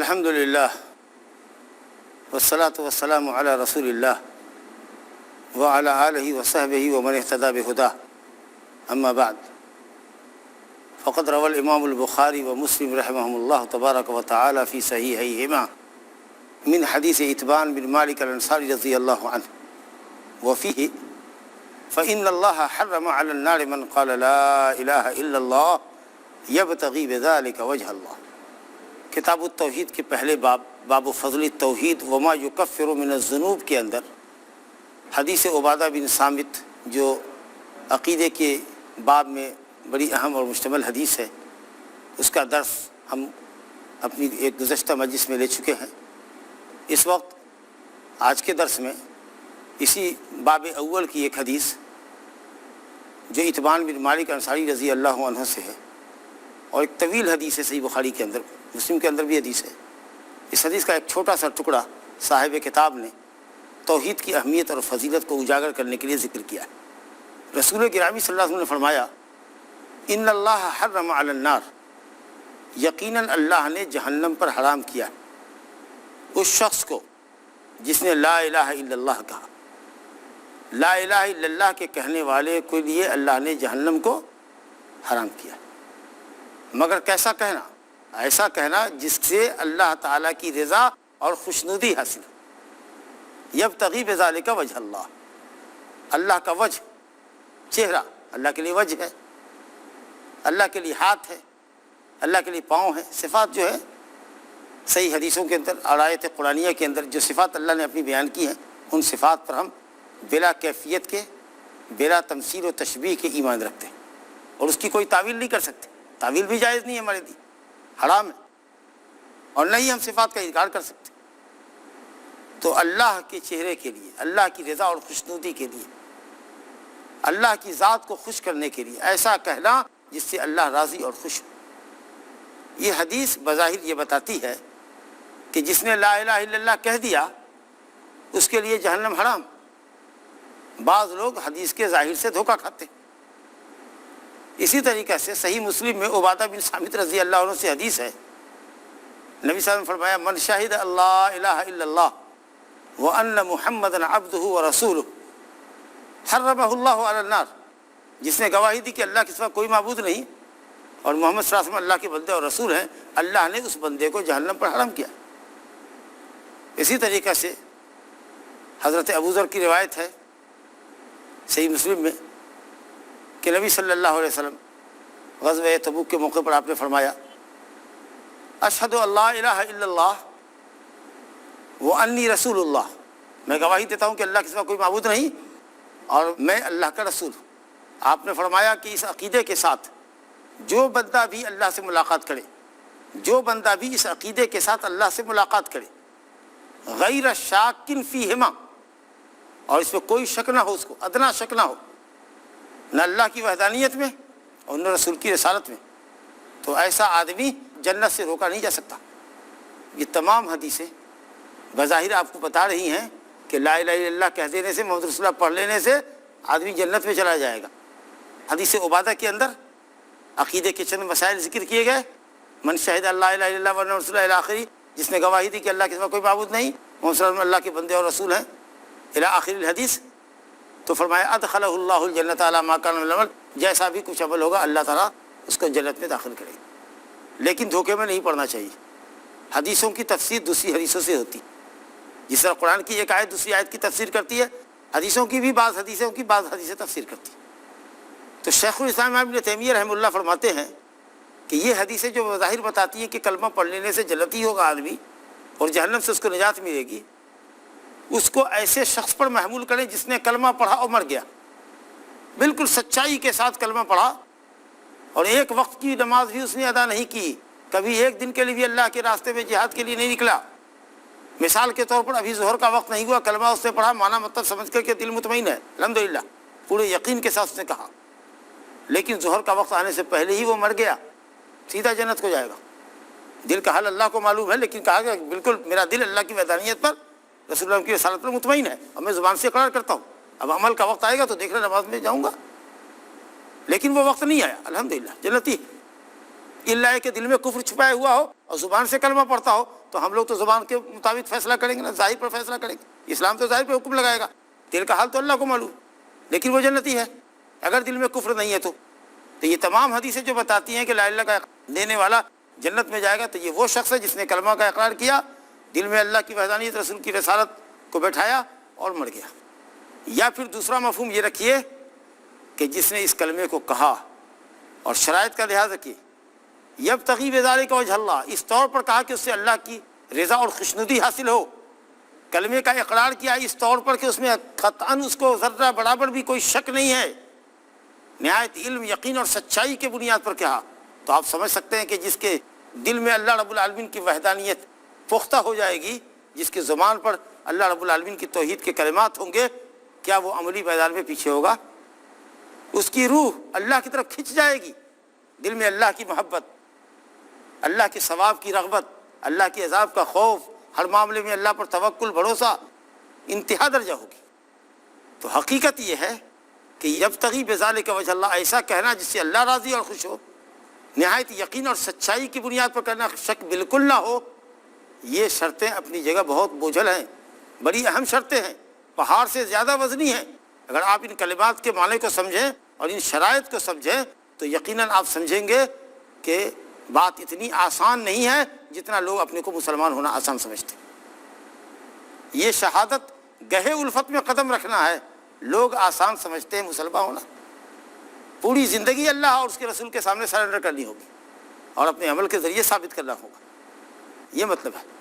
الحمد للہ والصلاة والسلام علی رسول اللہ وعلی آلہ وصحبہ ومن اہتدی بہداہ اما بعد فقد روى الامام البخاری ومسلم رحمهم اللہ تبارک وتعالی فی صحیحیہما من حدیث اتبان بن مالک الانصاری رضی اللہ عنہ وفیہ فإن اللہ حرم علی النار من قال لا الہ الا اللہ یبتغی بذلک وجہ اللہ۔ کتاب التوحید کے پہلے باب فضل التوحید وما یکفر من الذنوب کے اندر حدیث عبادہ بن صامت جو عقیدے کے باب میں بڑی اہم اور مشتمل حدیث ہے، اس کا درس ہم اپنی ایک گزشتہ مجلس میں لے چکے ہیں۔ اس وقت آج کے درس میں اسی باب اول کی ایک حدیث جو اتبان بن مالک انصاری رضی اللہ عنہ سے ہے، اور ایک طویل حدیث ہے صحیح بخاری کے اندر، مسلم کے اندر بھی حدیث ہے۔ اس حدیث کا ایک چھوٹا سا ٹکڑا صاحب کتاب نے توحید کی اہمیت اور فضیلت کو اجاگر کرنے کے لیے ذکر کیا ہے۔ رسول گرامی صلی اللہ علیہ وسلم نے فرمایا ان اللہ حرم علی النار، یقیناً اللہ نے جہنم پر حرام کیا اس شخص کو جس نے لا الہ الا اللہ کہا۔ لا الہ الا اللہ کے کہنے والے کے لیے اللہ نے جہنم کو حرام کیا، مگر کیسا کہنا؟ ایسا کہنا جس سے اللہ تعالیٰ کی رضا اور خوشنودی حاصل ہو۔ یبتغی بذالک وجہ اللہ، اللہ کا وجہ، چہرہ، اللہ کے لیے وجہ ہے، اللہ کے لیے ہاتھ ہے، اللہ کے لیے پاؤں ہے۔ صفات جو ہے صحیح حدیثوں کے اندر اور آیت قرآنیہ کے اندر جو صفات اللہ نے اپنی بیان کی ہیں، ان صفات پر ہم بلا کیفیت کے، بلا تمثیل و تشبیہ کے ایمان رکھتے ہیں، اور اس کی کوئی تعویل نہیں کر سکتے۔ تعویل بھی جائز نہیں ہے ہمارے لیے، حرام ہے، اور نہ ہی ہم صفات کا انکار کر سکتے۔ تو اللہ کے چہرے کے لیے، اللہ کی رضا اور خوشنودی کے لیے، اللہ کی ذات کو خوش کرنے کے لیے ایسا کہنا جس سے اللہ راضی اور خوش ہو۔ یہ حدیث بظاہر یہ بتاتی ہے کہ جس نے لا الہ الا اللہ کہہ دیا اس کے لیے جہنم حرام۔ بعض لوگ حدیث کے ظاہر سے دھوکہ کھاتے ہیں۔ اسی طریقے سے صحیح مسلم میں عبادہ بن صامت رضی اللہ عنہ سے حدیث ہے، نبی صلی اللہ علیہ وسلم نے فرمایا من شہد اللہ الہ الا اللہ وان محمدا عبدہ ورسولہ حرمہ اللہ علی النار، جس نے گواہی دی کہ اللہ کے سوا کوئی معبود نہیں اور محمد صلی اللہ علیہ وسلم اللہ کے بندے اور رسول ہیں، اللہ نے اس بندے کو جہنم پر حرام کیا۔ اسی طریقے سے حضرت ابوذر کی روایت ہے صحیح مسلم میں کہ نبی صلی اللہ علیہ وسلم غزوہ تبوک کے موقع پر آپ نے فرمایا اشہد اللہ الہ الا اللہ وانی رسول اللہ، میں گواہی دیتا ہوں کہ اللہ کے سوا کوئی معبود نہیں اور میں اللہ کا رسول ہوں۔ آپ نے فرمایا کہ اس عقیدے کے ساتھ جو بندہ بھی اللہ سے ملاقات کرے، جو بندہ بھی اس عقیدے کے ساتھ اللہ سے ملاقات کرے، غیر شاکن فیہما، اور اس میں کوئی شک نہ ہو، اس کو ادنا شک نہ ہو، نہ اللہ کی وحدانیت میں اور نہ رسول کی رسالت میں، تو ایسا آدمی جنت سے روکا نہیں جا سکتا۔ یہ تمام حدیثیں بظاہر آپ کو بتا رہی ہیں کہ لا الہ الا اللہ کہہ دینے سے، محمد رسول اللہ پڑھ لینے سے آدمی جنت میں چلا جائے گا۔ حدیث عبادہ کے اندر عقیدے کے چند مسائل ذکر کیے گئے، من شہد اللہ الہ الا اللہ وان رسول اللہ آخری، جس نے گواہی دی کہ اللہ کے سوا کوئی معبود نہیں، محمد صلی اللہ علیہ وسلم اللہ کے بندے اور رسول ہیں، الی آخر الحدیث۔ تو فرمایا ادخلہ اللہ الجنۃ علی ما کان من العمل، جیسا بھی کچھ عمل ہوگا اللہ تعالیٰ اس کو جنت میں داخل کرے گا۔ لیکن دھوکے میں نہیں پڑنا چاہیے۔ حدیثوں کی تفسیر دوسری حدیثوں سے ہوتی، جس طرح قرآن کی ایک آیت دوسری آیت کی تفسیر کرتی ہے، حدیثوں کی بھی بعض حدیثیں تفسیر کرتی ہیں۔ تو شیخ الاسلام ابن تیمیہ رحمہ اللہ فرماتے ہیں کہ یہ حدیثیں جو بظاہر بتاتی ہیں کہ کلمہ پڑھ لینے سے جنتی ہوگا آدمی اور جہنم سے اس کو نجات ملے گی، اس کو ایسے شخص پر محمول کریں جس نے کلمہ پڑھا اور مر گیا، بالکل سچائی کے ساتھ کلمہ پڑھا اور ایک وقت کی نماز بھی اس نے ادا نہیں کی، کبھی ایک دن کے لیے بھی اللہ کے راستے میں جہاد کے لیے نہیں نکلا۔ مثال کے طور پر ابھی ظہر کا وقت نہیں ہوا، کلمہ اس نے پڑھا معنی مطلب سمجھ کر کے دل مطمئن ہے الحمدللہ، پورے یقین کے ساتھ اس نے کہا، لیکن ظہر کا وقت آنے سے پہلے ہی وہ مر گیا، سیدھا جنت کو جائے گا۔ دل کا حال اللہ کو معلوم ہے، لیکن کہا کہ بالکل میرا دل اللہ کی وحدانیت پر، رسول اللہ کی رسالت پر مطمئن ہے اور میں زبان سے اقرار کرتا ہوں، اب عمل کا وقت آئے گا تو دیکھ لیں نماز میں جاؤں گا، لیکن وہ وقت نہیں آیا، الحمدللہ جنتی۔ اللہ کے دل میں کفر چھپایا ہوا ہو اور زبان سے کلمہ پڑھتا ہو تو ہم لوگ تو زبان کے مطابق فیصلہ کریں گے نا، ظاہر پر فیصلہ کریں گے، اسلام تو ظاہر پہ حکم لگائے گا، دل کا حال تو اللہ کو معلوم، لیکن وہ جنتی ہے اگر دل میں کفر نہیں ہے تو یہ تمام حدیثیں جو بتاتی ہیں کہ لا الہ کا لینے والا جنت میں جائے گا، تو یہ وہ شخص ہے جس نے کلمہ کا اقرار کیا، دل میں اللہ کی وحدانیت، رسول کی رسالت کو بیٹھایا اور مر گیا۔ یا پھر دوسرا مفہوم یہ رکھیے کہ جس نے اس کلمے کو کہا اور شرائط کا لحاظ کیے، یبتغی بذالک وجہ اللہ، اس طور پر کہا کہ اس سے اللہ کی رضا اور خوشنودی حاصل ہو، کلمے کا اقرار کیا اس طور پر کہ اس میں قطعاً اس کو ذرہ برابر بھی کوئی شک نہیں ہے، نہایت علم، یقین اور سچائی کے بنیاد پر کہا، تو آپ سمجھ سکتے ہیں کہ جس کے دل میں اللہ رب العالمین کی وحدانیت پختہ ہو جائے گی، جس کی زبان پر اللہ رب العالمین کی توحید کے کلمات ہوں گے، کیا وہ عملی میدان میں پیچھے ہوگا؟ اس کی روح اللہ کی طرف کھنچ جائے گی، دل میں اللہ کی محبت، اللہ کے ثواب کی رغبت، اللہ کے عذاب کا خوف، ہر معاملے میں اللہ پر توکل، بھروسہ انتہا درجہ ہوگی۔ تو حقیقت یہ ہے کہ یبتغی بذالک وجہ اللہ، ایسا کہنا جس سے اللہ راضی اور خوش ہو، نہایت یقین اور سچائی کی بنیاد پر کرنا، شک بالکل نہ ہو، یہ شرطیں اپنی جگہ بہت بوجھل ہیں، بڑی اہم شرطیں ہیں، پہاڑ سے زیادہ وزنی ہیں۔ اگر آپ ان کلمات کے معنی کو سمجھیں اور ان شرائط کو سمجھیں تو یقیناً آپ سمجھیں گے کہ بات اتنی آسان نہیں ہے جتنا لوگ اپنے کو مسلمان ہونا آسان سمجھتے ہیں۔ یہ شہادت گہے الفت میں قدم رکھنا ہے، لوگ آسان سمجھتے ہیں مسلمان ہونا، پوری زندگی اللہ اور اس کے رسول کے سامنے سرنڈر کرنی ہوگی اور اپنے عمل کے ذریعے ثابت کرنا ہوگا، یہ مطلب ہے۔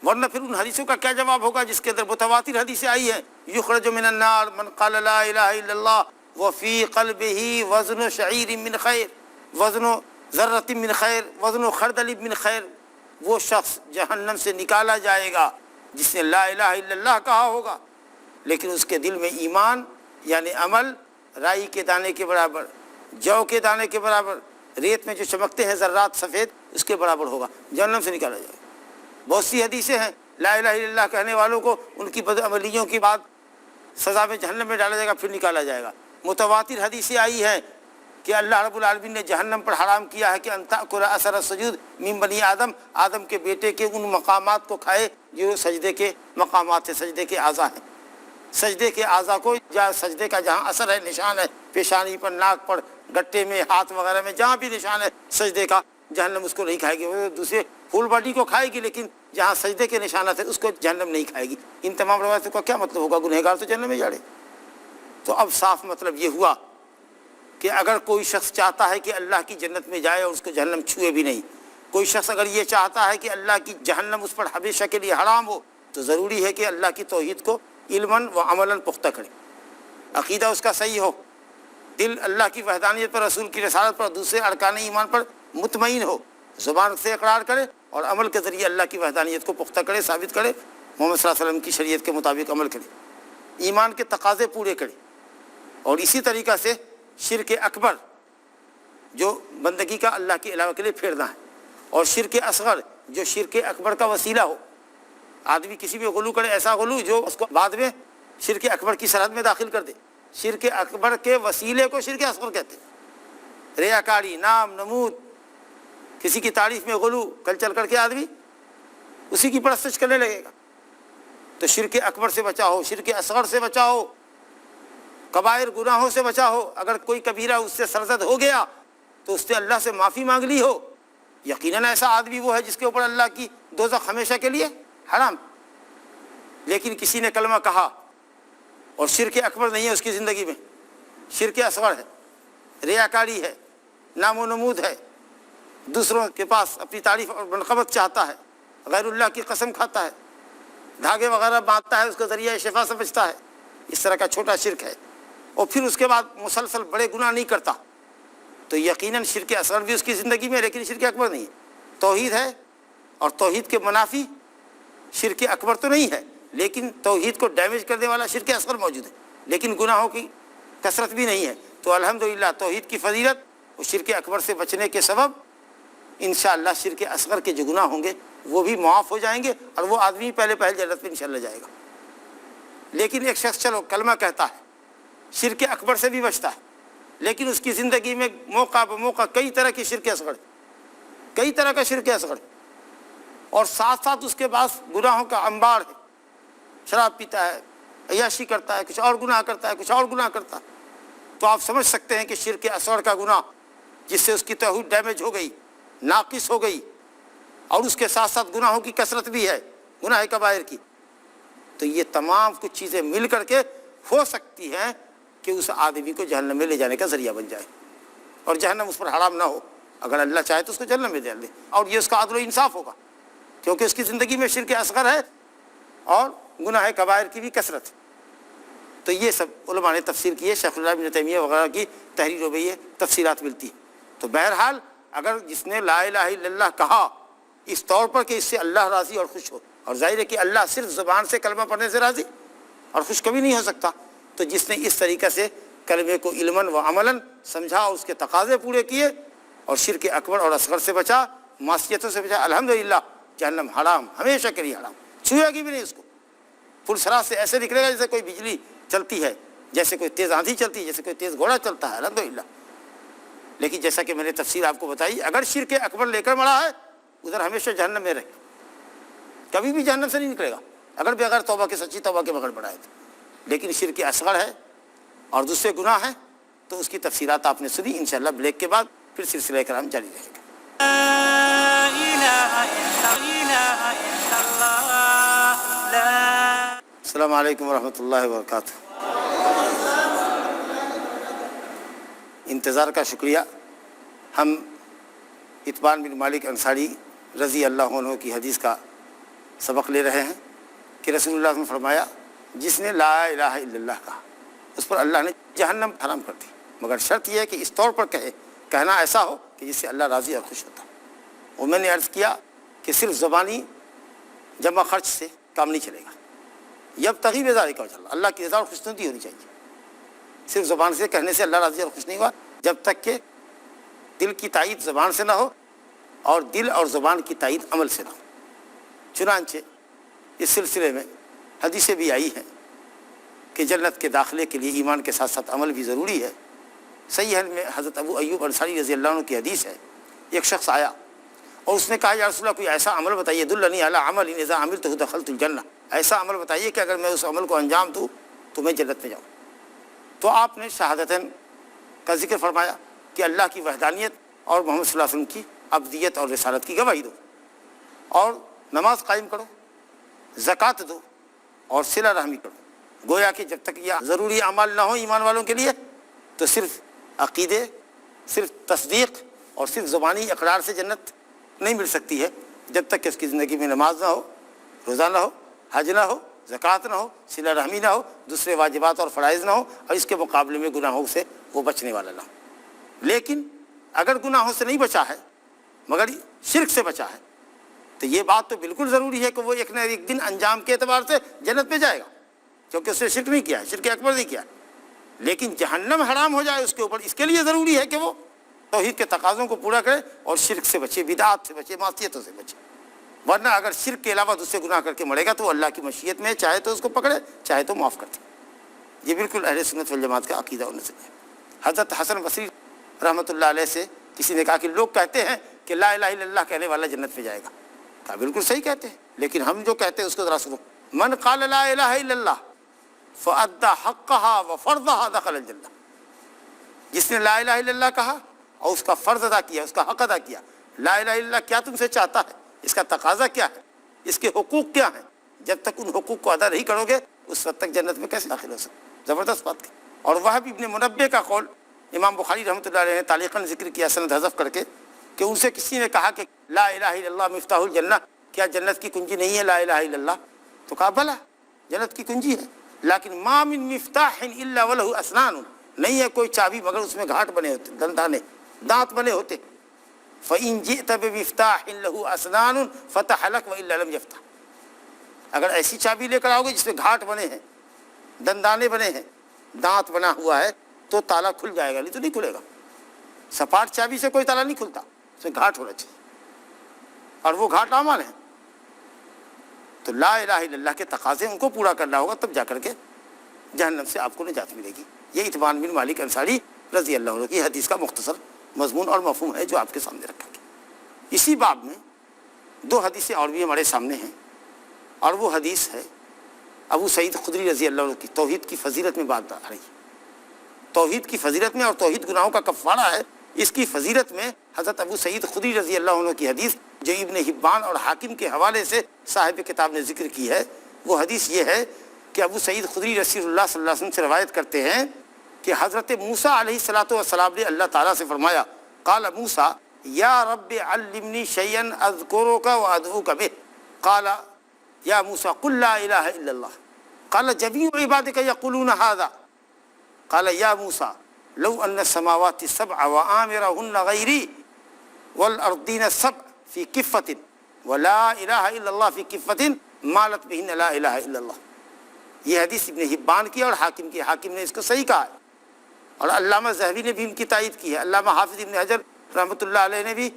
ورنہ پھر ان حدیثوں کا کیا جواب ہوگا جس کے اندر متواتر حدیثیں آئی ہیں، یخرج من النار من قال لا الہ الا اللہ وفی قلبہ وزن شعیر من خیر، وزن ذرۃ من خیر، وزن خردل من خیر، وہ شخص جہنم سے نکالا جائے گا جس نے لا الہ الا اللہ کہا ہوگا لیکن اس کے دل میں ایمان یعنی عمل رائی کے دانے کے برابر، جو کے دانے کے برابر، ریت میں جو چمکتے ہیں ذرات سفید اس کے برابر ہوگا، جہنم سے نکالا جائے گا۔ بہت سی حدیثیں ہیں لا الہ الا اللہ کہنے والوں کو ان کی بدعملیوں کے بعد سزا میں جہنم میں ڈالا جائے گا، پھر نکالا جائے گا۔ متواتر حدیثیں آئی ہیں کہ اللہ رب العالمین نے جہنم پر حرام کیا ہے کہ ان تأکل اثر السجود من بنی آدم، آدم کے بیٹے کے ان مقامات کو کھائے جو سجدے کے مقامات ہیں، سجدے کے اعضاء ہیں، سجدے کے اعضاء کو، جہاں سجدے کا جہاں اثر ہے، نشان ہے، پیشانی پر، ناک پر، گٹے میں، ہاتھ وغیرہ میں، جہاں بھی نشان ہے سجدے کا، جہنم اس کو نہیں کھائے گی، وہ دوسرے فل باڈی کو کھائے گی لیکن جہاں سجدے کے نشانات ہیں اس کو جہنم نہیں کھائے گی۔ ان تمام روایتوں کا کیا مطلب ہوگا؟ گنہگار تو جہنم میں جاڑے۔ تو اب صاف مطلب یہ ہوا کہ اگر کوئی شخص چاہتا ہے کہ اللہ کی جنت میں جائے اور اس کو جہنم چھوئے بھی نہیں، کوئی شخص اگر یہ چاہتا ہے کہ اللہ کی جہنم اس پر ہمیشہ کے لیے حرام ہو، تو ضروری ہے کہ اللہ کی توحید کو علماً و عملاً پختہ کرے، عقیدہ اس کا صحیح ہو، دل اللہ کی وحدانیت پر، رسول کی رسالت پر، دوسرے ارکان ایمان پر مطمئن ہو، زبان سے اقرار کرے اور عمل کے ذریعے اللہ کی وحدانیت کو پختہ کرے، ثابت کرے، محمد صلی اللہ علیہ وسلم کی شریعت کے مطابق عمل کرے، ایمان کے تقاضے پورے کرے۔ اور اسی طریقہ سے شرک اکبر جو بندگی کا اللہ کے علاوہ کے لیے پھیرنا ہے، اور شرک اصغر جو شرک اکبر کا وسیلہ ہو، آدمی کسی میں غلو کرے، ایسا غلو جو اس کو بعد میں شرک اکبر کی سرحد میں داخل کر دے، شرک اکبر کے وسیلے کو شرک اصغر کہتے ہیں۔ ریاکاری، نام، نمود، کسی کی تعریف میں غلو، کل چل کر کے آدمی اسی کی پرستش کرنے لگے گا، تو شرک اکبر سے بچا ہو، شرک اصغر سے بچا ہو، کبائر گناہوں سے بچا ہو۔ اگر کوئی کبیرہ اس سے سرزد ہو گیا تو اس سے اللہ سے معافی مانگ لی ہو، یقیناً ایسا آدمی وہ ہے جس کے اوپر اللہ کی دوزخ ہمیشہ کے لیے حرام۔ لیکن کسی نے کلمہ کہا اور شرک اکبر نہیں ہے اس کی زندگی میں، شرک اصغر ہے، ریاکاری ہے، نام و نمود ہے، دوسروں کے پاس اپنی تعریف اور منقبت چاہتا ہے، غیر اللہ کی قسم کھاتا ہے، دھاگے وغیرہ باندھتا ہے، اس کا ذریعہ شفا سمجھتا ہے، اس طرح کا چھوٹا شرک ہے، اور پھر اس کے بعد مسلسل بڑے گناہ نہیں کرتا، تو یقیناً شرک اصغر بھی اس کی زندگی میں، لیکن شرک اکبر نہیں ہے۔ توحید ہے اور توحید کے منافی شرک اکبر تو نہیں ہے، لیکن توحید کو ڈیمیج کرنے والا شرک اصغر موجود ہے، لیکن گناہوں کی کثرت بھی نہیں ہے۔ تو الحمدللہ توحید کی فضیلت اور شرک اکبر سے بچنے کے سبب انشاءاللہ شرک اصغر کے جو گناہ ہوں گے وہ بھی معاف ہو جائیں گے، اور وہ آدمی پہلے جنت میں انشاءاللہ جائے گا۔ لیکن ایک شخص چلو کلمہ کہتا ہے، شرک اکبر سے بھی بچتا ہے، لیکن اس کی زندگی میں موقع بموقع کئی طرح کی شرک اصغر، کئی طرح کا شرک اصغر، اور ساتھ ساتھ اس کے پاس گناہوں کا انبار ہے، شراب پیتا ہے، عیاشی کرتا ہے، کچھ اور گناہ کرتا ہے، کچھ اور گناہ کرتا ہے، تو آپ سمجھ سکتے ہیں کہ شرک اصغر کا گناہ جس سے اس کی توحید ڈیمیج ہو گئی، ناقص ہو گئی، اور اس کے ساتھ ساتھ گناہوں کی کثرت بھی ہے، گناہ کبائر کی، تو یہ تمام کچھ چیزیں مل کر کے ہو سکتی ہیں کہ اس آدمی کو جہنم میں لے جانے کا ذریعہ بن جائے، اور جہنم اس پر حرام نہ ہو، اگر اللہ چاہے تو اس کو جہنم میں ڈال دے، اور یہ اس کا عدل و انصاف ہوگا، کیونکہ اس کی زندگی میں شرک اصغر ہے اور گناہ کبائر کی بھی کثرت ہے۔ تو یہ سب علماء نے تفسیر کی ہے، شیخ الاسلام ابن تیمیہ وغیرہ کی تحریروں میں یہ تفصیلات ملتی ہیں۔ تو بہرحال اگر جس نے لا الہ الا اللہ کہا اس طور پر کہ اس سے اللہ راضی اور خوش ہو، اور ظاہر ہے کہ اللہ صرف زبان سے کلمہ پڑھنے سے راضی اور خوش کبھی نہیں ہو سکتا، تو جس نے اس طریقے سے کلمے کو علماً و عملاً سمجھا، اس کے تقاضے پورے کیے اور شرک اکبر اور اصغر سے بچا، معصیتوں سے بچا، الحمدللہ جہنم حرام، ہمیشہ کے لیے حرام، چھوئے گی بھی نہیں اس کو، پرسرات سے ایسے نکلے گا جیسے کوئی بجلی چلتی ہے، جیسے کوئی تیز آندھی چلتی ہے، جیسے کوئی تیز گھوڑا چلتا ہے، الحمدللہ۔ لیکن جیسا کہ میں نے تفسیر آپ کو بتائی، اگر شرک اکبر لے کر مرا ہے ادھر ہمیشہ جہنم میں رہے، کبھی بھی جہنم سے نہیں نکلے گا اگر بغیر توبہ کے، سچی توبہ کے بغیر بڑھائے تو۔ لیکن شرک اصغر ہے اور دوسرے گناہ ہیں تو اس کی تفسیرات آپ نے سنی، انشاءاللہ بریک کے بعد پھر سلسلہ کرام جاری رہے گا۔ السلام علیکم ورحمۃ اللہ وبرکاتہ۔ انتظار کا شکریہ۔ ہم اتبان بن مالک انصاری رضی اللہ عنہ کی حدیث کا سبق لے رہے ہیں کہ رسول اللہ صلی اللہ علیہ وسلم نے فرمایا جس نے لا الہ الا اللہ کہا اس پر اللہ نے جہنم حرام کر دی، مگر شرط یہ ہے کہ اس طور پر کہنا ایسا ہو کہ جس سے اللہ راضی اور خوش ہوتا۔ اور میں نے عرض کیا کہ صرف زبانی جمع خرچ سے کام نہیں چلے گا، یبتغی بذالک وجہ اللہ، اللہ کی رضا اور خوشنودی ہونی چاہیے۔ صرف زبان سے کہنے سے اللہ راضی اور خوش نہیں ہوا جب تک کہ دل کی تائید زبان سے نہ ہو اور دل اور زبان کی تائید عمل سے نہ ہو۔ چنانچہ اس سلسلے میں حدیثیں بھی آئی ہیں کہ جنت کے داخلے کے لیے ایمان کے ساتھ ساتھ عمل بھی ضروری ہے۔ صحیح میں حضرت ابو ایوب انصاری رضی اللہ عنہ کی حدیث ہے، ایک شخص آیا اور اس نے کہا یا رسول اللہ کوئی ایسا عمل بتائیے، دلنی علی عمل اذا عملتہ دخلت الجنہ، ایسا عمل بتائیے کہ اگر میں اس عمل کو انجام دوں تو میں جنت میں جاؤں۔ تو آپ نے شہادتین کا ذکر فرمایا کہ اللہ کی وحدانیت اور محمد صلی اللہ علیہ وسلم کی عبدیت اور رسالت کی گواہی دو، اور نماز قائم کرو، زکوٰۃ دو اور صلہ رحمی کرو۔ گویا کہ جب تک یہ ضروری اعمال نہ ہوں ایمان والوں کے لیے تو صرف عقیدے، صرف تصدیق اور صرف زبانی اقرار سے جنت نہیں مل سکتی ہے، جب تک کہ اس کی زندگی میں نماز نہ ہو، روزہ نہ ہو، حج نہ ہو، زکوٰۃ نہ ہو، صلہ رحمی نہ ہو، دوسرے واجبات اور فرائض نہ ہو، اور اس کے مقابلے میں گناہوں سے وہ بچنے والا نہ ہو۔ لیکن اگر گناہوں سے نہیں بچا ہے مگر شرک سے بچا ہے تو یہ بات تو بالکل ضروری ہے کہ وہ ایک نہ ایک دن انجام کے اعتبار سے جنت میں جائے گا، کیونکہ اس نے شرک نہیں کیا ہے، شرک اکبر نہیں کیا ہے۔ لیکن جہنم حرام ہو جائے اس کے اوپر، اس کے لیے ضروری ہے کہ وہ توحید کے تقاضوں کو پورا کرے اور شرک سے بچے، بدعات سے بچے، معصیتوں سے بچے۔ ورنہ اگر شرک کے علاوہ دوسرے گناہ کر کے مرے گا تو وہ اللہ کی مشیت میں چاہے تو اس کو پکڑے، چاہے تو معاف کر دے۔ یہ بالکل اہل سنت والجماعت کا عقیدہ اور نظریہ ہے۔ حضرت حسن بصری رحمۃ اللہ علیہ سے کسی نے کہا کہ لوگ کہتے ہیں کہ لا الہ الا اللہ کہنے والا جنت میں جائے گا۔ کہا بالکل صحیح کہتے ہیں، لیکن ہم جو کہتے ہیں اس کو ذرا سنو۔ من قال لا الہ الا اللہ فأدى حقها وفرضها دخل الجنہ، جس نے لا الہ الا اللہ کہا اور اس کا فرض ادا کیا، اس کا حق ادا کیا۔ لا الہ الا اللہ کیا تم سے چاہتا ہے، اس کا تقاضا کیا ہے، اس کے حقوق کیا ہیں، جب تک ان حقوق کو ادا نہیں کرو گے اس وقت تک جنت میں کیسے داخل ہو سکتے؟ زبردست بات کی۔ اور وہب ابن منبہ کا قول امام بخاری رحمۃ اللہ علیہ نے تعلیقاً ذکر کیا سند حذف کر کے کہ ان سے کسی نے کہا کہ لا الہ الا اللہ مفتاح الجنہ، کیا جنت کی کنجی نہیں ہے لا الہ الا اللہ؟ تو کہا بھلا جنت کی کنجی ہے، لیکن ما من مفتاح الا ولہ اسنان، نہیں ہے کوئی چابی مگر اس میں گھاٹ بنے ہوتے، دندانے، دانت بنے ہوتے۔ فإن جئت بمفتاح له اسنان فتح لك والا لم يفتح، اگر ایسی چابی لے کر آؤ گے جس میں گھاٹ بنے ہیں، دندانے بنے ہیں، دانت بنا ہوا ہے تو تالا کھل جائے گا، نہیں تو نہیں کھلے گا۔ سپاٹ چابی سے کوئی تالا نہیں کھلتا، اس میں گھاٹ ہونا چاہیے، اور وہ گھاٹ اعمال ہیں۔ تو لا الہ الا اللہ کے تقاضے ان کو پورا کرنا ہوگا، تب جا کر کے جہنم سے آپ کو نجات ملے گی۔ یہ اتبان بن مالک انصاری رضی اللہ عنہ کی حدیث کا مختصر مضمون اور مفہوم ہے جو آپ کے سامنے رکھا گیا۔ اسی باب میں دو حدیثیں اور بھی ہمارے سامنے ہیں، اور وہ حدیث ہے ابو سعید خدری رضی اللہ عنہ کی، توحید کی فضیلت میں بات آ رہی ہے، توحید کی فضیلت میں، اور توحید گناہوں کا کفارہ ہے، اس کی فضیلت میں حضرت ابو سعید خدری رضی اللہ عنہ کی حدیث جو ابن حبان اور حاکم کے حوالے سے صاحب کتاب نے ذکر کی ہے، وہ حدیث یہ ہے کہ ابو سعید خدری رسول اللہ صلی اللہ علیہ وسلم سے روایت کرتے ہیں کہ حضرت موسیٰ علیہ الصلوۃ والسلام نے اللہ تعالیٰ سے فرمایا، قال موسیٰ یا رب علمنی شیئا اذکرک وادعوک بہ، قال یا موسیٰ قل لا الہ الا اللہ، قال جمیع عبادک یقولون ھذا، قال یا موسیٰ لو ان السماوات السبع وآمرهن غیری والارضین السبع فی کفۃ ولا الہ الا اللہ فی کفۃ مالت بہن لا الہ الا اللہ۔ یہ حدیث ابن حبان کی اور حاکم کی، حاکم نے اس کو صحیح کہا ہے، اور علامہ ذہبی نے بھی ان کی تائید کی ہے، علامہ حافظ ابن حجر رحمۃ اللہ علیہ نے بھی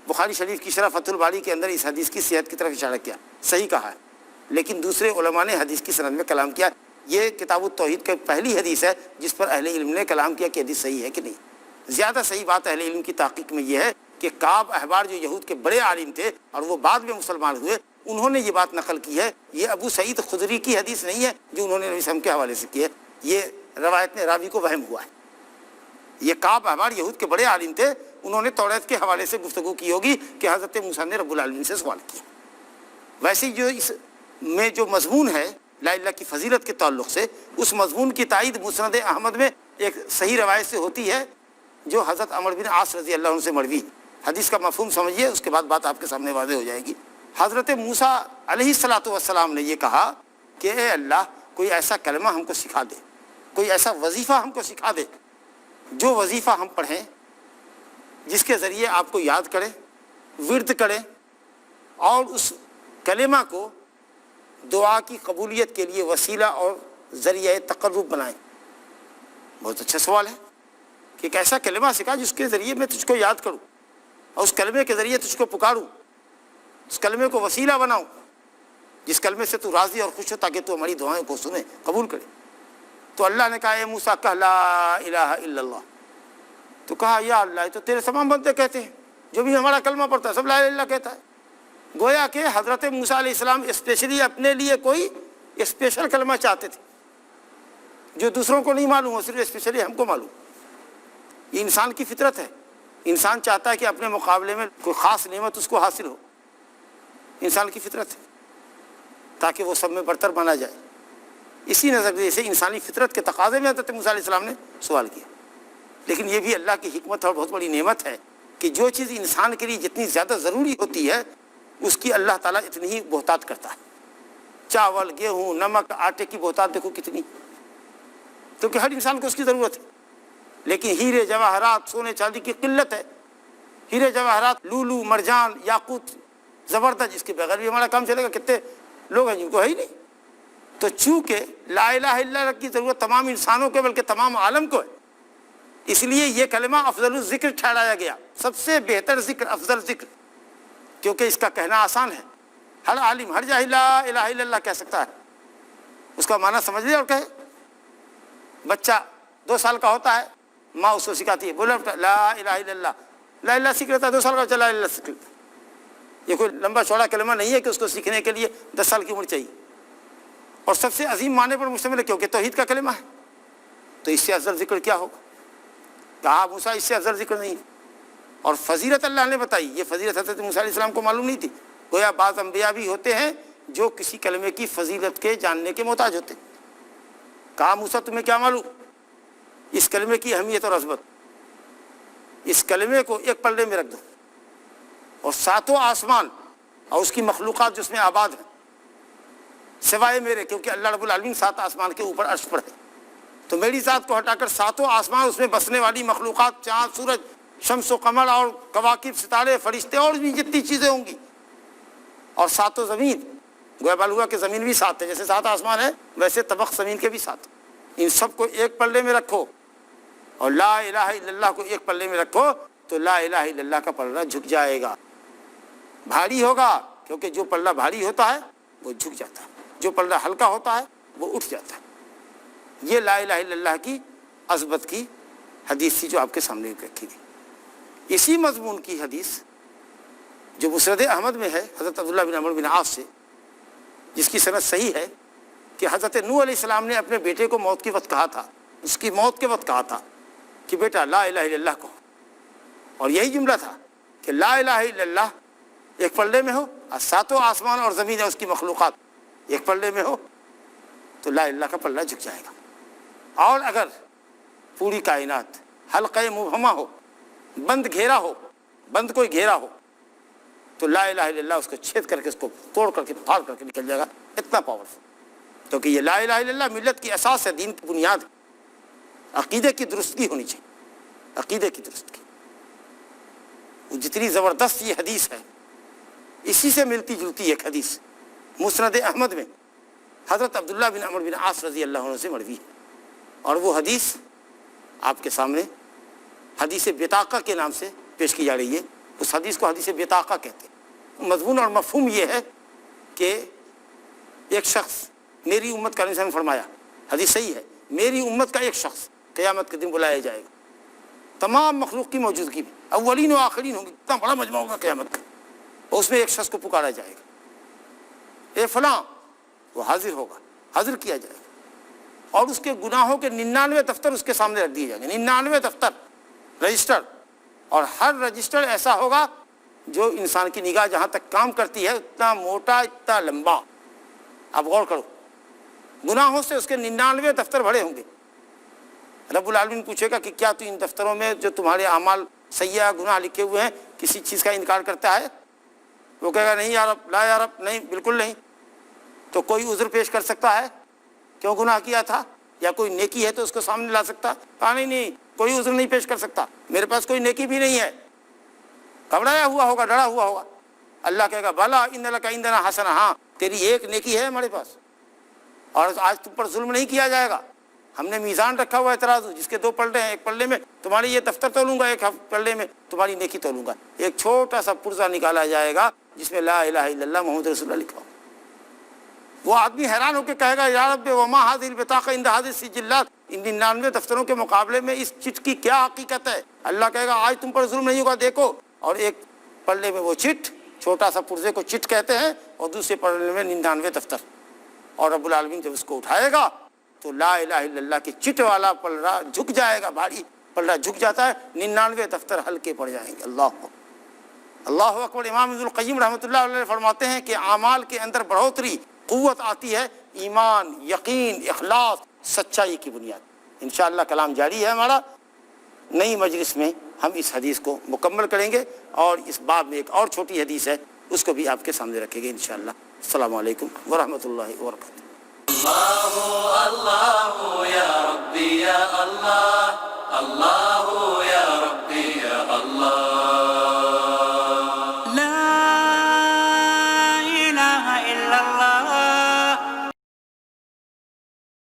بخاری شریف کی شرح فتح الباری کے اندر اس حدیث کی صحت کی طرف اشارہ کیا، صحیح کہا ہے، لیکن دوسرے علماء نے حدیث کی سند میں کلام کیا۔ یہ کتاب التوحید کی پہلی حدیث ہے جس پر اہل علم نے کلام کیا کہ حدیث صحیح ہے کہ نہیں۔ زیادہ صحیح بات اہل علم کی تحقیق میں یہ ہے کہ کعب احبار جو یہود کے بڑے عالم تھے اور وہ بعد میں مسلمان ہوئے، انہوں نے یہ بات نقل کی ہے، یہ ابو سعید خدری کی حدیث نہیں ہے جو انہوں نے نبی صلی اللہ علیہ وسلم کے حوالے سے کی ہے، یہ روایت میں راوی کو وہم ہوا ہے۔ یہ کعب احبار یہود کے بڑے عالم تھے، انہوں نے توریت کے حوالے سے گفتگو کی ہوگی کہ حضرت موسیٰ نے رب العالمین سے سوال کیا۔ ویسے جو اس میں جو مضمون ہے لا الہ کی فضیلت کے تعلق سے، اس مضمون کی تائید مسند احمد میں ایک صحیح روایت سے ہوتی ہے جو حضرت عمرو بن عاص رضی اللہ عنہ سے مروی۔ حدیث کا مفہوم سمجھیے، اس کے بعد بات آپ کے سامنے واضح ہو جائے گی۔ حضرت موسیٰ علیہ الصلوۃ والسلام نے یہ کہا کہ اے اللہ، کوئی ایسا کلمہ ہم کو سکھا دے، کوئی ایسا وظیفہ ہم کو سکھا دے جو وظیفہ ہم پڑھیں جس کے ذریعے آپ کو یاد کریں، ورد کریں، اور اس کلمہ کو دعا کی قبولیت کے لیے وسیلہ اور ذریعہ تقرب بنائیں۔ بہت اچھا سوال ہے کہ ایک ایسا کلمہ سکھا جس کے ذریعے میں تجھ کو یاد کروں اور اس کلمے کے ذریعے تجھ کو پکاروں، اس کلمے کو وسیلہ بناؤں جس کلمے سے تو راضی اور خوش ہو تاکہ تو ہماری دعائیں کو سنے، قبول کرے۔ تو اللہ نے کہا اے موسیٰ کہہ لا الہ الا اللہ۔ تو کہا یا اللہ، یہ تو تیرے تمام بندے کہتے ہیں، جو بھی ہمارا کلمہ پڑھتا ہے سب لا الہ الا اللہ کہتا ہے۔ گویا کہ حضرت موسیٰ علیہ السلام اسپیشلی اپنے لیے کوئی اسپیشل کلمہ چاہتے تھے جو دوسروں کو نہیں معلوم ہو، صرف اسپیشلی ہم کو معلوم۔ یہ انسان کی فطرت ہے، انسان چاہتا ہے کہ اپنے مقابلے میں کوئی خاص نعمت اس کو حاصل ہو، انسان کی فطرت ہے، تاکہ وہ سب میں برتر بنا جائے۔ اسی نظریے سے انسانی فطرت کے تقاضے میں حضرت موسیٰ علیہ السلام نے سوال کیا۔ لیکن یہ بھی اللہ کی حکمت اور بہت بڑی نعمت ہے کہ جو چیز انسان کے لیے جتنی زیادہ ضروری ہوتی ہے اس کی اللہ تعالیٰ اتنی ہی بہتات کرتا ہے۔ چاول، گیہوں، نمک، آٹے کی بہتات دیکھو کتنی، کیونکہ ہر انسان کو اس کی ضرورت ہے۔ لیکن ہیرے جواہرات، سونے چاندی کی قلت ہے۔ ہیرے جواہرات، لولو، مرجان، یاقوت، زبردست، اس کے بغیر بھی ہمارا کام چلے گا؟ کتنے لوگ ہیں جن کو ہے ہی نہیں۔ تو چونکہ لا الہ الا اللہ کی ضرورت تمام انسانوں کو بلکہ تمام عالم کو ہے، اس لیے یہ کلمہ افضل الذکر ٹھہرایا گیا، سب سے بہتر ذکر، افضل ذکر، کیونکہ اس کا کہنا آسان ہے۔ ہر عالم، ہر جاہل لا الہ الا اللہ کہہ سکتا ہے، اس کا معنی سمجھ لے اور کہے۔ بچہ 2 سال کا ہوتا ہے، ماں اس کو سکھاتی ہے، بولے لا الہ الا اللہ، لا الہ سیکھ لیتا ہے 2 سال کا، چلا اللہ سیکھ لیتا ہے۔ یہ کوئی لمبا چوڑا کلمہ نہیں ہے کہ اس کو سیکھنے کے لیے 10 سال کی عمر چاہیے، اور سب سے عظیم معنی پر مشتمل ہے کیونکہ توحید کا کلمہ ہے۔ تو اس سے افضل ذکر کیا ہوگا؟ کہا موسیٰ اس سے افضل ذکر نہیں۔ اور فضیلت اللہ نے بتائی، یہ فضیلت حضرت موسیٰ علیہ السلام کو معلوم نہیں تھی۔ گویا بعض انبیاء بھی ہوتے ہیں جو کسی کلمے کی فضیلت کے جاننے کے محتاج ہوتے۔ کہا موسیٰ تمہیں کیا معلوم اس کلمے کی اہمیت اور عظمت؟ اس کلمے کو ایک پلڑے میں رکھ دو، اور 7 آسمان اور اس کی مخلوقات جو اس میں آباد ہیں سوائے میرے، کیونکہ اللہ رب العالمین 7 آسمان کے اوپر عرش پر ہے، تو میری ذات کو ہٹا کر 7 آسمان، اس میں بسنے والی مخلوقات، چاند، سورج، شمس و قمر اور کواکب، ستارے، فرشتے اور بھی جتنی چیزیں ہوں گی، اور 7 زمین، گویا معلوم ہوا کہ زمین بھی 7 ہے، جیسے 7 آسمان ہے ویسے طبق زمین کے بھی 7۔ ان سب کو ایک پلڑے میں رکھو اور لا الہ الا اللہ کو ایک پلڑے میں رکھو، تو لا الہ الا اللہ کا پلڑا جھک جائے گا، بھاری ہوگا، کیونکہ جو پلڑا بھاری ہوتا ہے وہ جھک جاتا ہے، جو پلڑا ہلکا ہوتا ہے وہ اٹھ جاتا ہے۔ یہ لا الہ الا اللہ کی عظمت کی حدیث تھی جو آپ کے سامنے رکھی گئی۔ اسی مضمون کی حدیث جو مسند احمد میں ہے حضرت عبداللہ بن عمرو بن عاص سے، جس کی سند صحیح ہے کہ حضرت نوح علیہ السلام نے اپنے بیٹے کو موت کے وقت کہا تھا، اس کی موت کے وقت کہا تھا کہ بیٹا لا الہ الا اللہ کہو، اور یہی جملہ تھا کہ لا الہ الا اللہ ایک پلڑے میں ہو اور ساتوں آسمان اور زمین ہے اس کی مخلوقات ایک پلڑے میں ہو تو لا الہ الا اللہ کا پلڑا جھک جائے گا، اور اگر پوری کائنات حلقہ مبہمہ ہو، بند گھیرا ہو، بند کوئی گھیرا ہو، تو لا الہ الا اللہ اس کو چھید کر کے اس کو توڑ کر کے پھاڑ کر کے نکل جائے گا، اتنا پاورفل۔ کیونکہ یہ لا الہ الا اللہ ملت کی اساس ہے، دین کی بنیاد ہے، عقیدے کی درستگی ہونی چاہیے، عقیدے کی درستگی۔ جتنی زبردست یہ حدیث ہے، اسی سے ملتی جلتی ایک حدیث مسند احمد میں حضرت عبداللہ بن عمرو بن عاص رضی اللہ عنہ سے مروی ہے، اور وہ حدیث آپ کے سامنے حدیث بطاقہ کے نام سے پیش کی جا رہی ہے۔ اس حدیث کو حدیث بطاقہ کہتے ہیں۔ مضمون اور مفہوم یہ ہے کہ ایک شخص، میری امت کا، انسان نے فرمایا، حدیث صحیح ہے، میری امت کا ایک شخص قیامت کے دن بلایا جائے گا، تمام مخلوق کی موجودگی میں، اولین و آخرین ہوں گے، اتنا بڑا مجمع ہوگا قیامت کا، اور اس میں ایک شخص کو پکارا جائے گا، اے فلاں، وہ حاضر ہوگا، حاضر کیا جائے گا، اور اس کے گناہوں کے 99 دفتر اس کے سامنے رکھ دیے جائیں گے، 99 دفتر، رجسٹر، اور ہر رجسٹر ایسا ہوگا جو انسان کی نگاہ جہاں تک کام کرتی ہے اتنا موٹا، اتنا لمبا۔ اب غور کرو، گناہوں سے اس کے 99 دفتر بھرے ہوں گے۔ رب العالمین پوچھے گا کہ کیا تو ان دفتروں میں جو تمہارے اعمال سیئہ گناہ لکھے ہوئے ہیں کسی چیز کا انکار کرتا ہے؟ وہ کہے گا نہیں یا رب، لا یا رب، نہیں، بالکل نہیں۔ تو کوئی عذر پیش کر سکتا ہے کیوں گناہ کیا تھا، یا کوئی نیکی ہے تو اس کو سامنے لا سکتا؟ کہا نہیں، کوئی عذر نہیں پیش کر سکتا، میرے پاس کوئی نیکی بھی نہیں ہے۔ گھبرایا ہوا ہوگا، ڈرا ہوا ہوگا۔ اللہ کہے گا بلا ان لک عندنا حسنہ، ہاں تیری ایک نیکی ہے ہمارے پاس، اور آج تم پر ظلم نہیں کیا جائے گا، ہم نے میزان رکھا ہوا ہے ترازو جس کے 2 پلڑے ہیں، ایک پلڑے میں تمہاری یہ دفتر تولوں گا، ایک پلڑے میں تمہاری نیکی تولوں گا۔ ایک چھوٹا سا پرزہ نکالا جائے گا جس میں لا الہ الا اللہ محمد رسول اللہ لکھا ہو۔ وہ آدمی حیران ہو کے کہے گا یا رب وما هذه البطاقہ عند هذه السجلات، ان 99 دفتروں کے مقابلے میں اس چٹ کی کیا حقیقت ہے؟ اللہ کہے گا آج تم پر ظلم نہیں ہوگا، دیکھو، اور ایک پلڑے میں وہ چٹ، چھوٹا سا پرزے کو چٹ کہتے ہیں، اور دوسرے پلڑے میں 99 دفتر، اور رب العالمین جب اس کو اٹھائے گا تو لا الہ الا اللہ کی چٹ والا پلڑا جھک جائے گا، بھاری پلڑا جھک جاتا ہے، 99 دفتر ہلکے پڑ جائیں گے۔ اللہ اکبر۔ امام ابن القیم رحمۃ اللہ علیہ فرماتے ہیں کہ اعمال کے اندر بڑھوتری، قوت آتی ہے ایمان، یقین، اخلاص، سچائی کی بنیاد۔ انشاءاللہ کلام جاری ہے ہمارا، نئی مجلس میں ہم اس حدیث کو مکمل کریں گے، اور اس باب میں ایک اور چھوٹی حدیث ہے اس کو بھی آپ کے سامنے رکھیں گے انشاءاللہ۔ السلام علیکم ورحمۃ اللہ وبرکاتہ۔ اللہ اللہ یا ربی یا اللہ، اللہ